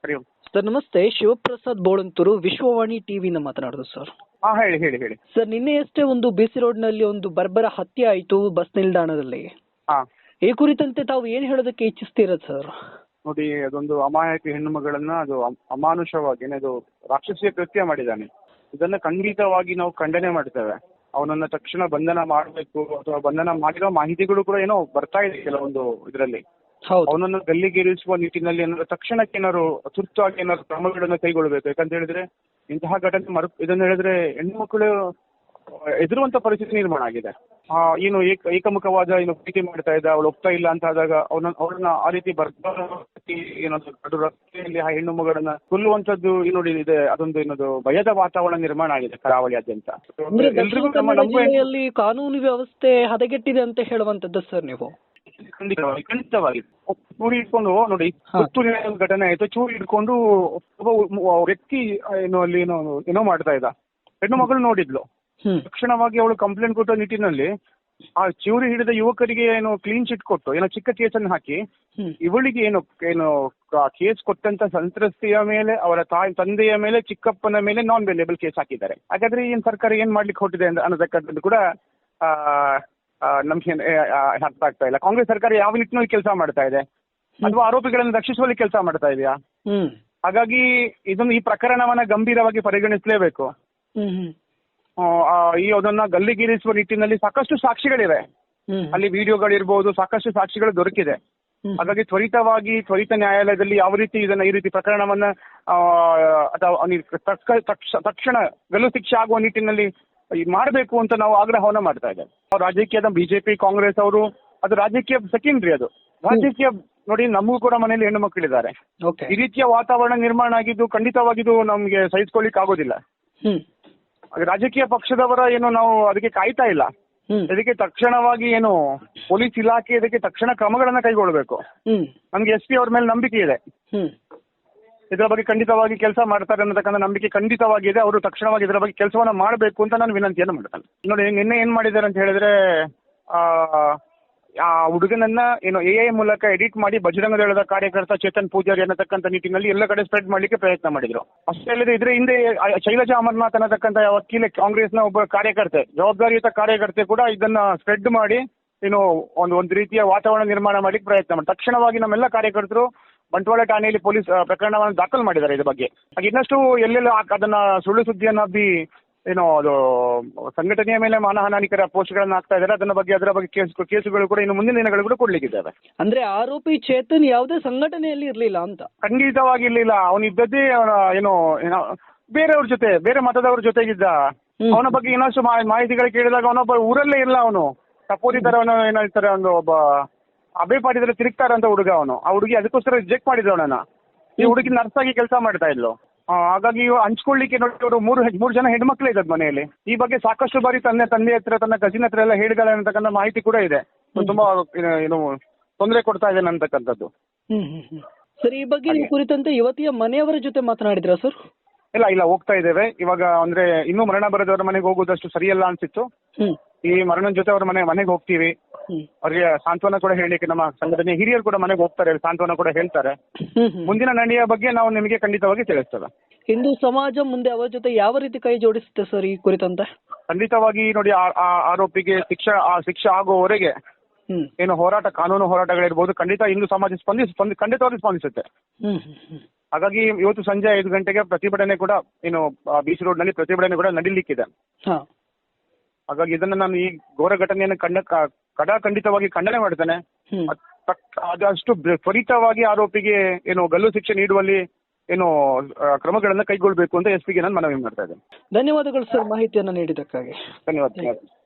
ಹರಿ ಓಂ. Sir ನಮಸ್ತೆ, Shivaprasad Bolantur, Vishwavani ಟಿವಿಯಿಂದ ಮಾತನಾಡೋದು sir. ಹೇಳಿ ಹೇಳಿ ಹೇಳಿ. ಸರ್ ನಿನ್ನೆಯಷ್ಟೇ ಒಂದು ಬಿಸಿ ರೋಡ್ನಲ್ಲಿ ಒಂದು ಬರ್ಬರ ಹತ್ಯೆ ಆಯಿತು ಬಸ್ ನಿಲ್ದಾಣದಲ್ಲಿ. ಈ ಕುರಿತಂತೆ ತಾವು ಏನು ಹೇಳೋದಕ್ಕೆ ಇಚ್ಛಿಸ್ತೀರಾ ಸರ್? ನೋಡಿ, ಅದೊಂದು ಅಮಾಯಕ ಹೆಣ್ಣು ಮಗಳನ್ನ ಅದು ಅಮಾನುಷವಾಗಿ ಅದು ರಾಕ್ಷಸೀಯ ಕೃತ್ಯ ಮಾಡಿದ್ದಾನೆ. ಇದನ್ನ ಖಂಡಿತವಾಗಿ ನಾವು ಖಂಡನೆ ಮಾಡ್ತೇವೆ. ಅವನನ್ನ ತಕ್ಷಣ ಬಂಧನ ಮಾಡಬೇಕು, ಅಥವಾ ಬಂಧನ ಮಾಡಿರೋ ಮಾಹಿತಿಗಳು ಕೂಡ ಏನೋ ಬರ್ತಾ ಇದೆ ಕೆಲವೊಂದು ಇದರಲ್ಲಿ. ಅವನನ್ನು ಗಲ್ಲಿಗೇರಿಸುವ ನಿಟ್ಟಿನಲ್ಲಿ ಏನಾದ್ರು ತಕ್ಷಣಕ್ಕೆ ಏನಾದ್ರು ತುರ್ತಾಗಿ ಏನಾದ್ರು ಕ್ರಮಗಳನ್ನು ಕೈಗೊಳ್ಳಬೇಕು. ಯಾಕಂತ ಹೇಳಿದ್ರೆ ಇಂತಹ ಘಟನೆ ಇದನ್ನ ಹೇಳಿದ್ರೆ ಹೆಣ್ಣು ಮಕ್ಕಳು ಎದುರುವಂತ ಪರಿಸ್ಥಿತಿ ನಿರ್ಮಾಣ ಆಗಿದೆ. ಏನು ಏಕಮುಖವಾದ ಪ್ರೀತಿ ಮಾಡ್ತಾ ಇದ್ದ, ಅವಳು ಒಪ್ತಾ ಇಲ್ಲ ಅಂತ ಆದಾಗ ಅವ್ರನ್ನ ಆ ರೀತಿ ಏನಾದ್ರು ಕಡು ರಸ್ತೆಯಲ್ಲಿ ಆ ಹೆಣ್ಣು ಮಗಳನ್ನ ಕೊಲ್ಲುವಂತದ್ದು ನೋಡಿ ಇದೆ. ಅದೊಂದು ಏನದು ಭಯದ ವಾತಾವರಣ ನಿರ್ಮಾಣ ಆಗಿದೆ ಕರಾವಳಿಯಾದ್ಯಂತ. ಎಲ್ರಿಗೂ ಜಿಲ್ಲೆಯಲ್ಲಿ ಕಾನೂನು ವ್ಯವಸ್ಥೆ ಹದಗೆಟ್ಟಿದೆ ಅಂತ ಹೇಳುವಂತದ್ದು ಸರ್ ನೀವು? ಖಂಡಿತವಾಗಿ ಚೂರಿ ಇಟ್ಕೊಂಡು ನೋಡಿ, ಪುತ್ತೂರಿನ ಘಟನೆ ಆಯ್ತು. ಚೂರಿ ಇಟ್ಕೊಂಡು ಒಬ್ಬ ವ್ಯಕ್ತಿ ಏನೋ ಮಾಡ್ತಾ ಇದ್ದ. ಹೆಣ್ಣು ಮಗಳು ನೋಡಿದ್ಲು. ತಕ್ಷಣವಾಗಿ ಅವಳು ಕಂಪ್ಲೇಂಟ್ ಕೊಟ್ಟ ನಿಟ್ಟಿನಲ್ಲಿ ಆ ಚೂರಿ ಹಿಡಿದ ಯುವಕರಿಗೆ ಕ್ಲೀನ್ ಚಿಟ್ ಕೊಟ್ಟು ಚಿಕ್ಕ ಕೇಸನ್ನು ಹಾಕಿ, ಇವಳಿಗೆ ಕೇಸ್ ಕೊಟ್ಟಂತ ಸಂತ್ರಸ್ತೆಯ ಮೇಲೆ, ಅವರ ತಂದೆಯ ಮೇಲೆ, ಚಿಕ್ಕಪ್ಪನ ಮೇಲೆ ನಾನ್ ವೇಲೇಬಲ್ ಕೇಸ್ ಹಾಕಿದ್ದಾರೆ. ಹಾಗಾದ್ರೆ ಏನ್ ಸರ್ಕಾರ ಏನ್ ಮಾಡ್ಲಿಕ್ಕೆ ಹೊಟ್ಟಿದೆ ಅನ್ನೋದಕ್ಕಂಥದ್ದು ಕೂಡ ನಮ್ಗೆ ಅರ್ಥ ಆಗ್ತಾ ಇಲ್ಲ. ಕಾಂಗ್ರೆಸ್ ಸರ್ಕಾರ ಯಾವ ನಿಟ್ಟಿನಲ್ಲಿ ಕೆಲಸ ಮಾಡ್ತಾ ಇದೆ, ಅಥವಾ ಆರೋಪಿಗಳನ್ನು ರಕ್ಷಿಸುವಲ್ಲಿ ಕೆಲಸ ಮಾಡ್ತಾ ಇದೆಯಾ? ಹಾಗಾಗಿ ಈ ಪ್ರಕರಣವನ್ನ ಗಂಭೀರವಾಗಿ ಪರಿಗಣಿಸಲೇಬೇಕು. ಅದನ್ನ ಗಲ್ಲಿಗೇರಿಸುವ ನಿಟ್ಟಿನಲ್ಲಿ ಸಾಕಷ್ಟು ಸಾಕ್ಷಿಗಳಿವೆ. ಅಲ್ಲಿ ವಿಡಿಯೋಗಳಿರ್ಬೋದು, ಸಾಕಷ್ಟು ಸಾಕ್ಷಿಗಳು ದೊರಕಿದೆ. ಹಾಗಾಗಿ ತ್ವರಿತ ನ್ಯಾಯಾಲಯದಲ್ಲಿ ಯಾವ ರೀತಿ ಈ ರೀತಿ ಪ್ರಕರಣವನ್ನ ಅಥವಾ ತಕ್ಷಣ ಗಲ್ಲು ಶಿಕ್ಷೆ ಆಗುವ ನಿಟ್ಟಿನಲ್ಲಿ ಮಾಡಬೇಕು ಅಂತ ನಾವು ಆಗ್ರಹವನ್ನ ಮಾಡ್ತಾ ಇದ್ದೇವೆ. ರಾಜಕೀಯದ ಬಿಜೆಪಿ ಕಾಂಗ್ರೆಸ್ ಅವರು ಅದು ರಾಜಕೀಯ ಸೆಕೆಂಡ್ರಿ. ಅದು ರಾಜಕೀಯ ನೋಡಿ, ನಮಗೂ ಕೂಡ ಮನೆಯಲ್ಲಿ ಹೆಣ್ಣು ಮಕ್ಕಳಿದ್ದಾರೆ. ಈ ರೀತಿಯ ವಾತಾವರಣ ನಿರ್ಮಾಣ ಆಗಿದ್ದು ಖಂಡಿತವಾಗಿದ್ದು ನಮ್ಗೆ ಸಹಿಸ್ಕೊಳ್ಳಿಕ್ ಆಗೋದಿಲ್ಲ. ರಾಜಕೀಯ ಪಕ್ಷದವರ ನಾವು ಅದಕ್ಕೆ ಕಾಯ್ತಾ ಇಲ್ಲ. ಇದಕ್ಕೆ ತಕ್ಷಣವಾಗಿ ಪೊಲೀಸ್ ಇಲಾಖೆ ಇದಕ್ಕೆ ತಕ್ಷಣ ಕ್ರಮಗಳನ್ನ ಕೈಗೊಳ್ಳಬೇಕು. ನಮ್ಗೆ SP ಅವ್ರ ಮೇಲೆ ನಂಬಿಕೆ ಇದೆ. ಇದರ ಬಗ್ಗೆ ಖಂಡಿತವಾಗಿ ಕೆಲಸ ಮಾಡ್ತಾರೆ ಅನ್ನತಕ್ಕಂಥ ನಂಬಿಕೆ ಖಂಡಿತವಾಗಿದೆ. ಅವರು ತಕ್ಷಣವಾಗಿ ಇದರ ಬಗ್ಗೆ ಕೆಲಸವನ್ನ ಮಾಡಬೇಕು ಅಂತ ನಾನು ವಿನಂತಿಯನ್ನು ಮಾಡ್ತೇನೆ. ನೋಡಿ, ನಿನ್ನೆ ಏನ್ ಮಾಡಿದ್ದಾರೆ ಅಂತ ಹೇಳಿದ್ರೆ, ಆ ಹುಡುಗನನ್ನ AI ಮೂಲಕ ಎಡಿಟ್ ಮಾಡಿ ಬಜರಂಗ ದಳದ ಕಾರ್ಯಕರ್ತ ಚೇತನ್ ಪೂಜಾರಿ ಅನ್ನತಕ್ಕಂಥ ನಿಟ್ಟಿನಲ್ಲಿ ಎಲ್ಲ ಕಡೆ ಸ್ಪ್ರೆಡ್ ಮಾಡ್ಲಿಕ್ಕೆ ಪ್ರಯತ್ನ ಮಾಡಿದ್ರು. ಅಷ್ಟೇ ಅಲ್ಲದೆ ಇದ್ರ ಹಿಂದೆ ಶೈಲಜಾ ಅಮರ್ನಾಥ್ ಅನ್ನತಕ್ಕಂಥ ವಕೀಲೆ, ಕಾಂಗ್ರೆಸ್ನ ಒಬ್ಬ ಕಾರ್ಯಕರ್ತೆ, ಜವಾಬ್ದಾರಿಯುತ ಕಾರ್ಯಕರ್ತೆ ಕೂಡ ಇದನ್ನ ಸ್ಪ್ರೆಡ್ ಮಾಡಿ ಒಂದು ರೀತಿಯ ವಾತಾವರಣ ನಿರ್ಮಾಣ ಮಾಡ್ಲಿಕ್ಕೆ ಪ್ರಯತ್ನ ಮಾಡಿ. ತಕ್ಷಣವಾಗಿ ನಮ್ಮೆಲ್ಲ ಕಾರ್ಯಕರ್ತರು ಬಂಟ್ವಾಳ ಠಾಣೆಯಲ್ಲಿ ಪೊಲೀಸ್ ಪ್ರಕರಣವನ್ನು ದಾಖಲು ಮಾಡಿದ್ದಾರೆ ಇದ್ರ ಬಗ್ಗೆ. ಇನ್ನಷ್ಟು ಎಲ್ಲೆಲ್ಲ ಅದನ್ನ ಸುಳ್ಳು ಸುದ್ದಿಯನ್ನ ಅದು ಸಂಘಟನೆಯ ಮೇಲೆ ಮಾನಹಾನಿಕರ ಪೋಸ್ಟ್ಗಳನ್ನ ಹಾಕ್ತಾ ಇದ್ದಾರೆ. ಅದರ ಬಗ್ಗೆ ಕೇಸುಗಳು ಕೂಡ ಇನ್ನು ಮುಂದಿನ ದಿನಗಳು ಕೂಡ ಕೊಡ್ಲಿಕ್ಕಿದ್ದಾವೆ. ಅಂದ್ರೆ ಆರೋಪಿ ಚೇತನ್ ಯಾವುದೇ ಸಂಘಟನೆಯಲ್ಲಿ ಇರ್ಲಿಲ್ಲ ಅಂತ? ಖಂಡಿತವಾಗಿ ಇರ್ಲಿಲ್ಲ. ಅವನು ಇದ್ದದ್ದೇ ಬೇರೆಯವ್ರ ಜೊತೆ, ಬೇರೆ ಮತದವ್ರ ಜೊತೆಗಿದ್ದ. ಅವನ ಬಗ್ಗೆ ಇನ್ನಷ್ಟು ಮಾಹಿತಿಗಳು ಕೇಳಿದಾಗ ಅವನೊಬ್ಬ ಊರಲ್ಲೇ ಇಲ್ಲ. ಅವನು ಟಪೋರಿ ತರ ಏನಾಗ್ತಾರೆ, ಒಬ್ಬ ಅಭಯ ಪಾಟಿದ್ರೆ ತಿರುಗ್ತಾರೆ ಅಂತ ಹುಡುಗ ಅವನು. ಆ ಹುಡುಗಿ ಅದಕ್ಕೋಸ್ಕರ ರಿಜೆಕ್ಟ್ ಮಾಡಿದ್ರು ಅವನನ್ನ. ಈ ಹುಡುಗಿ ನರ್ಸ್ ಆಗಿ ಕೆಲಸ ಮಾಡ್ತಾ ಇದ್ಲು. ಹಾಗಾಗಿ ಹಂಚ್ಕೊಳ್ಳಿಕ್ಕೆ ನೋಡಿ, ಅವರು ಮೂರು ಜನ ಹೆಣ್ಮಕ್ಳು ಇದ್ದದ್ ಮನೆಯಲ್ಲಿ. ಈ ಬಗ್ಗೆ ಸಾಕಷ್ಟು ಬಾರಿ ತಂದೆ ಹತ್ರ, ತನ್ನ ಕಸಿನ್ ಹತ್ರ ಎಲ್ಲ ಹೇಳಿದಾಳೆ ಅಂತಕ್ಕಂಥ ಮಾಹಿತಿ ಕೂಡ ಇದೆ. ತುಂಬಾ ತೊಂದರೆ ಕೊಡ್ತಾ ಇದೆ ಅಂತಕ್ಕಂಥದ್ದು. ಸರ್, ಈ ಬಗ್ಗೆ ಈ ಕುರಿತಂತೆ ಯುವತಿಯ ಮನೆಯವರ ಜೊತೆ ಮಾತನಾಡಿದ್ರಾ ಸರ್? ಇಲ್ಲ, ಹೋಗ್ತಾ ಇದ್ದೇವೆ ಇವಾಗ. ಅಂದ್ರೆ ಇನ್ನೂ ಮರಣ ಬರೆದವರ ಮನೆಗೆ ಹೋಗೋದಷ್ಟು ಸರಿಯಲ್ಲ ಅನ್ಸಿತ್ತು. ಈ ಮರಣದ ಜೊತೆ ಅವ್ರ ಮನೆಗೆ ಹೋಗ್ತೀವಿ. ಅವ್ರಿಗೆ ಸಾಂತ್ವನ ಕೂಡ ಹೇಳಲಿಕ್ಕೆ ನಮ್ಮ ಸಂಘಟನೆ ಹಿರಿಯರು ಕೂಡ ಮನೆಗೆ ಹೋಗ್ತಾರೆ, ಸಾಂತ್ವನ ಕೂಡ ಹೇಳ್ತಾರೆ. ಮುಂದಿನ ನಡೆಯ ಬಗ್ಗೆ ನಾವು ನಿಮಗೆ ಖಂಡಿತವಾಗಿ ತಿಳಿಸ್ತೇವೆ. ಹಿಂದೂ ಸಮಾಜ ಮುಂದೆ ಅವರ ಜೊತೆ ಯಾವ ರೀತಿ ಕೈ ಜೋಡಿಸುತ್ತೆ ಸರ್ ಈ ಕುರಿತಂತೆ? ಖಂಡಿತವಾಗಿ ನೋಡಿ, ಆರೋಪಿಗೆ ಶಿಕ್ಷೆ ಆಗುವವರೆಗೆ ಹೋರಾಟ, ಕಾನೂನು ಹೋರಾಟಗಳಿರ್ಬೋದು, ಖಂಡಿತ ಹಿಂದೂ ಸಮಾಜ ಖಂಡಿತವಾಗಿ ಸ್ಪಂದಿಸುತ್ತೆ. ಹಾಗಾಗಿ ಇವತ್ತು ಸಂಜೆ 5 ಗಂಟೆಗೆ ಪ್ರತಿಭಟನೆ ಕೂಡ ಬೀಚ್ ರೋಡ್ ನಲ್ಲಿ ಪ್ರತಿಭಟನೆ ಕೂಡ ನಡೀಲಿಕ್ಕಿದೆ. ಹಾಗಾಗಿ ಇದನ್ನ ನಾನು ಈ ಘೋರ ಘಟನೆಯನ್ನು ಖಂಡಿತವಾಗಿ ಖಂಡನೆ ಮಾಡ್ತೇನೆ. ಅದಷ್ಟು ತ್ವರಿತವಾಗಿ ಆರೋಪಿಗೆ ಗಲ್ಲು ಶಿಕ್ಷೆ ನೀಡುವಲ್ಲಿ ಕ್ರಮಗಳನ್ನ ಕೈಗೊಳ್ಳಬೇಕು ಅಂತ SP ಗೆ ನಾನು ಮನವಿ ಮಾಡ್ತಾ ಇದ್ದೇನೆ. ಧನ್ಯವಾದಗಳು ಸರ್, ಮಾಹಿತಿಯನ್ನು ನೀಡಿದ್ದಕ್ಕಾಗಿ. ಧನ್ಯವಾದ.